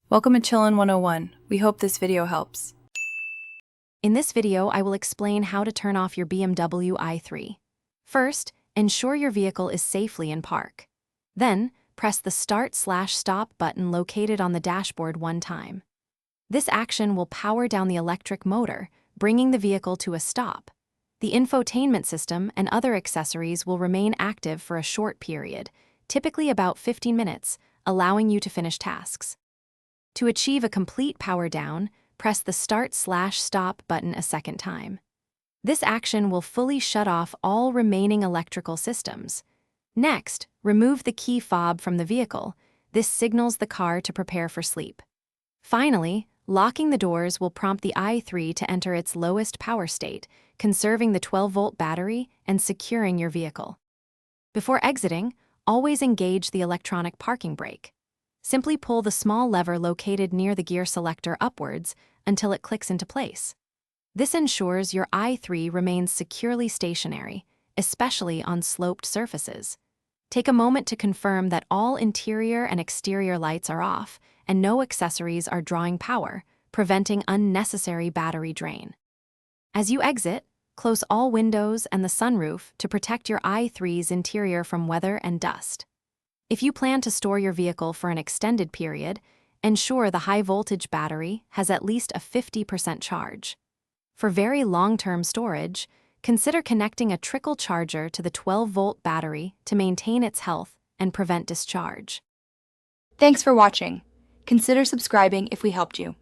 Welcome to Chillin' 101. We hope this video helps. In this video, I will explain how to turn off your BMW i3. First, ensure your vehicle is safely in park. Then, press the Start/Stop button located on the dashboard one time. This action will power down the electric motor, bringing the vehicle to a stop. The infotainment system and other accessories will remain active for a short period, typically about 15 minutes, allowing you to finish tasks. To achieve a complete power down, press the Start/Stop button a second time. This action will fully shut off all remaining electrical systems. Next, remove the key fob from the vehicle. This signals the car to prepare for sleep. Finally, locking the doors will prompt the i3 to enter its lowest power state, conserving the 12-volt battery and securing your vehicle. Before exiting, always engage the electronic parking brake. Simply pull the small lever located near the gear selector upwards until it clicks into place. This ensures your i3 remains securely stationary, especially on sloped surfaces. Take a moment to confirm that all interior and exterior lights are off and no accessories are drawing power, preventing unnecessary battery drain. As you exit, close all windows and the sunroof to protect your i3's interior from weather and dust. If you plan to store your vehicle for an extended period, ensure the high-voltage battery has at least a 50% charge. For very long-term storage, consider connecting a trickle charger to the 12-volt battery to maintain its health and prevent discharge. Thanks for watching. Consider subscribing if we helped you.